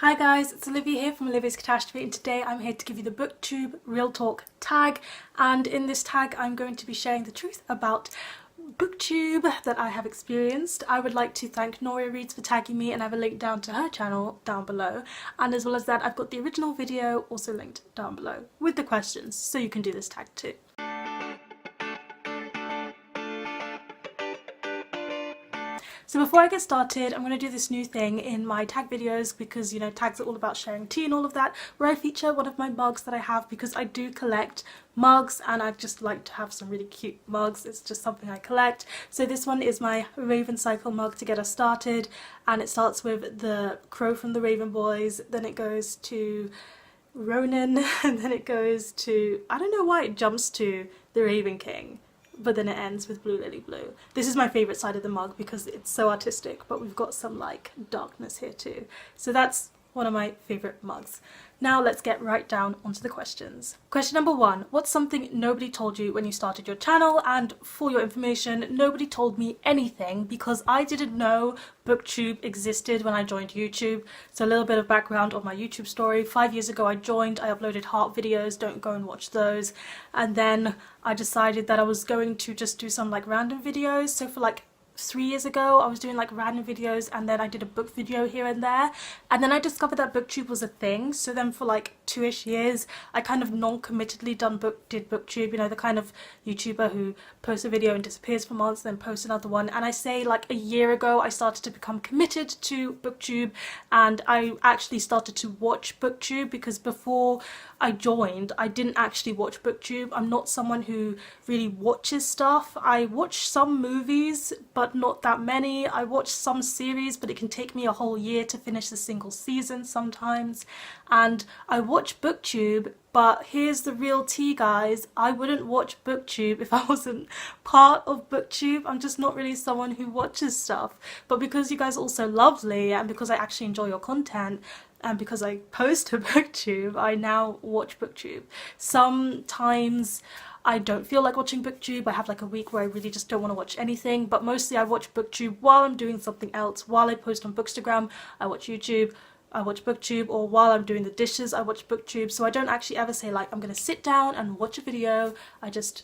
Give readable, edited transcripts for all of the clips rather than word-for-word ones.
Hi guys, it's Olivia here from Olivia's Catastrophe, and today I'm here to give you the Booktube Real Talk tag, and in this tag I'm going to be sharing the truth about Booktube that I have experienced. I would like to thank Noria Reads for tagging me, and I have a link down to her channel down below, and as well as that I've got the original video also linked down below with the questions, so you can do this tag too. So before I get started, I'm going to do this new thing in my tag videos because, you know, tags are all about sharing tea and all of that, where I feature one of my mugs that I have because I do collect mugs and I just like to have some really cute mugs. It's just something I collect. So this one is my Raven Cycle mug to get us started, and it starts with the crow from the Raven Boys, then it goes to Ronan, and then it goes to, I don't know why it jumps to the Raven King, but then it ends with Blue Lily Blue. This is my favourite side of the mug because it's so artistic, but we've got some like darkness here too. So that's one of my favourite mugs. Now let's get right down onto the questions. Question number 1. What's something nobody told you when you started your channel? And for your information, nobody told me anything because I didn't know Booktube existed when I joined YouTube. So a little bit of background on my YouTube story. 5 years ago I joined, I uploaded heart videos, don't go and watch those. And then I decided that I was going to just do some like random videos. So for like 3 years ago I was doing like random videos, and then I did a book video here and there, and then I discovered that Booktube was a thing. So then for like 2-ish years I kind of non-committedly did Booktube, you know, the kind of YouTuber who posts a video and disappears for months then posts another one. And I say like a year ago I started to become committed to Booktube, and I actually started to watch Booktube because before I joined I didn't actually watch Booktube. I'm not someone who really watches stuff. I watch some movies but not that many. I watch some series, but it can take me a whole year to finish a single season sometimes. And I watch Booktube, but here's the real tea, guys. I wouldn't watch Booktube if I wasn't part of Booktube. I'm just not really someone who watches stuff. But because you guys are all so lovely, and because I actually enjoy your content, and because I post to Booktube, I now watch Booktube. Sometimes I don't feel like watching Booktube. I have like a week where I really just don't want to watch anything, but mostly I watch Booktube while I'm doing something else. While I post on Bookstagram, I watch YouTube, I watch Booktube, or while I'm doing the dishes, I watch Booktube. So I don't actually ever say like I'm gonna sit down and watch a video. I just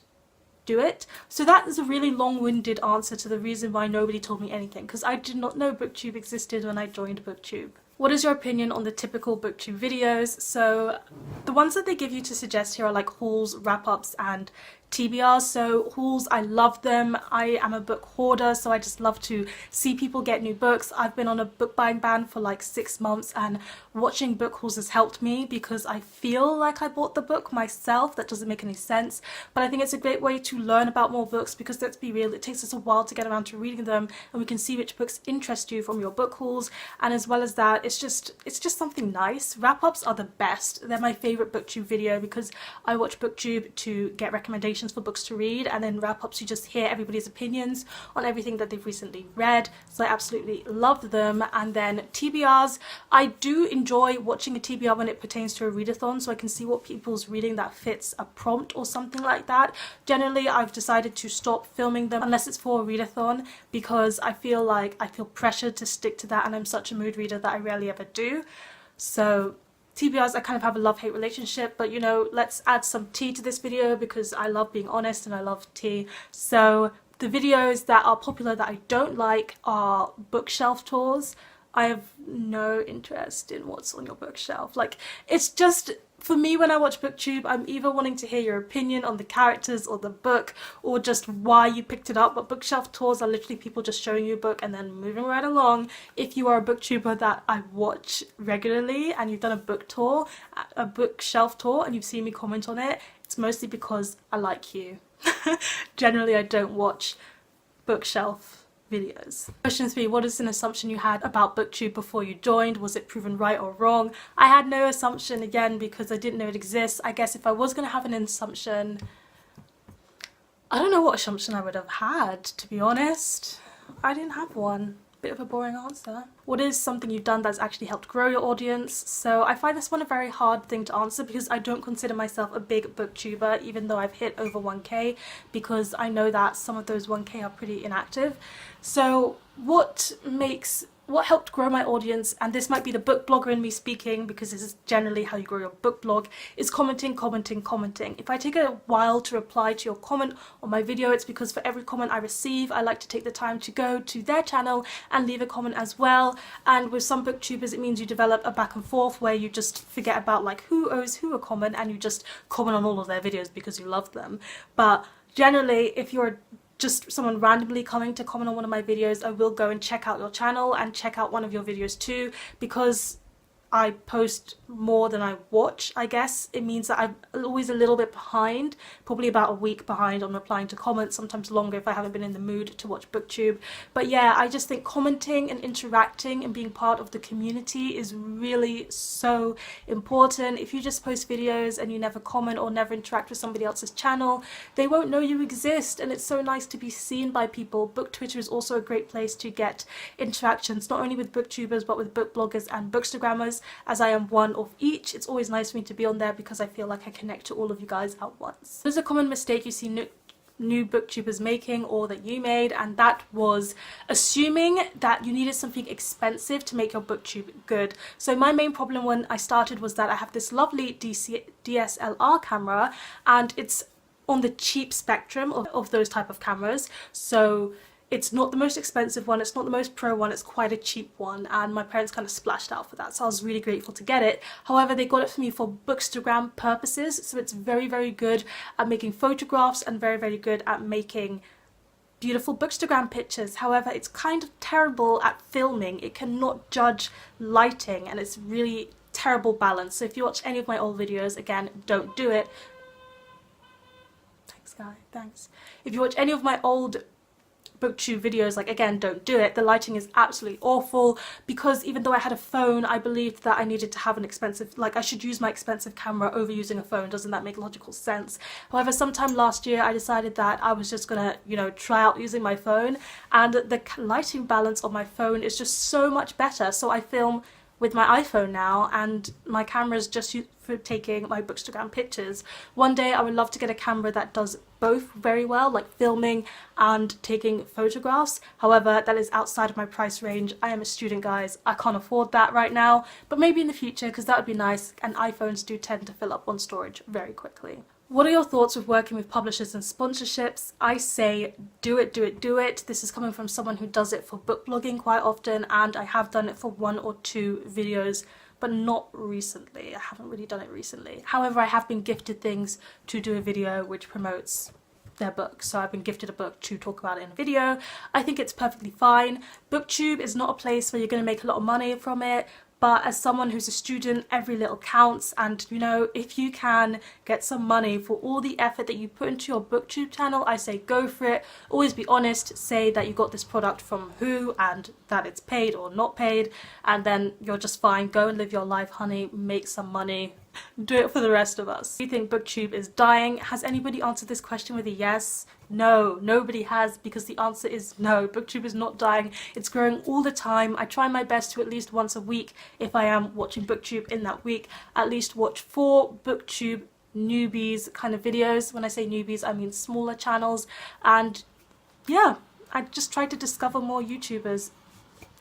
do it. So that is a really long-winded answer to the reason why nobody told me anything, because I did not know Booktube existed when I joined Booktube. What is your opinion on the typical Booktube videos? So the ones that they give you to suggest here are like hauls, wrap-ups and TBRs. So hauls, I love them. I am a book hoarder, so I just love to see people get new books. I've been on a book buying ban for like 6 months, and watching book hauls has helped me because I feel like I bought the book myself. That doesn't make any sense, but I think it's a great way to learn about more books because, let's be real, it takes us a while to get around to reading them, and we can see which books interest you from your book hauls. And as well as that, it's just something nice. Wrap-ups are the best. They're my favourite Booktube video because I watch Booktube to get recommendations for books to read, and then wrap-ups you just hear everybody's opinions on everything that they've recently read, so I absolutely love them. And then TBRs, I do enjoy watching a TBR when it pertains to a readathon, so I can see what people's reading that fits a prompt or something like that. Generally I've decided to stop filming them unless it's for a readathon because I feel pressured to stick to that, and I'm such a mood reader that I rarely ever do. So TBRs, I kind of have a love-hate relationship, but you know, let's add some tea to this video because I love being honest and I love tea. So the videos that are popular that I don't like are bookshelf tours. I have no interest in what's on your bookshelf. Like, it's just, for me, when I watch Booktube, I'm either wanting to hear your opinion on the characters or the book or just why you picked it up, but bookshelf tours are literally people just showing you a book and then moving right along. If you are a Booktuber that I watch regularly and you've done a book tour, a bookshelf tour, and you've seen me comment on it, it's mostly because I like you. Generally, I don't watch bookshelf videos. Question 3. What is an assumption you had about Booktube before you joined? Was it proven right or wrong? I had no assumption, again, because I didn't know it exists. I guess if I was going to have an assumption, I don't know what assumption I would have had, to be honest. I didn't have one. Bit of a boring answer. What is something you've done that's actually helped grow your audience? So I find this one a very hard thing to answer because I don't consider myself a big booktuber, even though I've hit over 1k, because I know that some of those 1k are pretty inactive. So what makes what helped grow my audience, and this might be the book blogger in me speaking because this is generally how you grow your book blog, is commenting, commenting, commenting. If I take a while to reply to your comment on my video, it's because for every comment I receive, I like to take the time to go to their channel and leave a comment as well. And with some booktubers, it means you develop a back and forth where you just forget about like who owes who a comment and you just comment on all of their videos because you love them. But generally, if you're just someone randomly coming to comment on one of my videos, I will go and check out your channel and check out one of your videos too, because I post more than I watch, I guess. It means that I'm always a little bit behind, probably about a week behind on replying to comments, sometimes longer if I haven't been in the mood to watch Booktube. But yeah, I just think commenting and interacting and being part of the community is really so important. If you just post videos and you never comment or never interact with somebody else's channel, they won't know you exist, and it's so nice to be seen by people. Book Twitter is also a great place to get interactions, not only with booktubers but with book bloggers and bookstagrammers, as I am one of each. It's always nice for me to be on there because I feel like I connect to all of you guys at once. There's a common mistake you see new booktubers making, or that you made, and that was assuming that you needed something expensive to make your booktube good. So my main problem when I started was that I have this lovely DSLR camera, and it's on the cheap spectrum of those type of cameras. So it's not the most expensive one, it's not the most pro one, it's quite a cheap one, and my parents kind of splashed out for that, so I was really grateful to get it. However, they got it for me for bookstagram purposes, so it's very, very good at making photographs and very, very good at making beautiful bookstagram pictures. However, it's kind of terrible at filming. It cannot judge lighting, and it's really terrible balance. So if you watch any of my old videos, again, don't do it. Thanks, guy, thanks. If you watch any of my old Booktube videos, like, again, don't do it. The lighting is absolutely awful, because even though I had a phone, I believed that I needed to have an expensive, like, I should use my expensive camera over using a phone. Doesn't that make logical sense? However, sometime last year I decided that I was just gonna, you know, try out using my phone, and the lighting balance on my phone is just so much better. So I film with my iPhone now, and my camera is just for taking my bookstagram pictures. One day I would love to get a camera that does both very well, like filming and taking photographs. However, that is outside of my price range. I am a student, guys. I can't afford that right now, but maybe in the future, because that would be nice, and iPhones do tend to fill up on storage very quickly. What are your thoughts with working with publishers and sponsorships? I say do it, do it, do it. This is coming from someone who does it for book blogging quite often, and I have done it for 1 or 2 videos, but not recently. I haven't really done it recently. However, I have been gifted things to do a video which promotes their book. So I've been gifted a book to talk about it in a video. I think it's perfectly fine. Booktube is not a place where you're going to make a lot of money from it. But as someone who's a student, every little counts, and you know, if you can get some money for all the effort that you put into your booktube channel, I say go for it. Always be honest, say that you got this product from who and that it's paid or not paid, and then you're just fine. Go and live your life, honey, make some money. Do it for the rest of us. Do you think booktube is dying? Has anybody answered this question with a yes? No, nobody has, because the answer is no. Booktube is not dying. It's growing all the time. I try my best to at least once a week, if I am watching booktube in that week, at least watch 4 booktube newbies kind of videos. When I say newbies, I mean smaller channels. And yeah, I just try to discover more YouTubers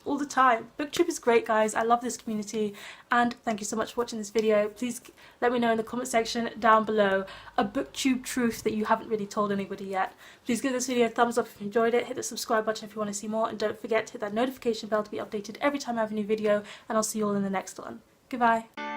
all the time. Booktube is great, guys. I love this community, and thank you so much for watching this video. Please let me know in the comment section down below a booktube truth that you haven't really told anybody yet. Please give this video a thumbs up if you enjoyed it, hit the subscribe button if you want to see more, and don't forget to hit that notification bell to be updated every time I have a new video, and I'll see you all in the next one. Goodbye.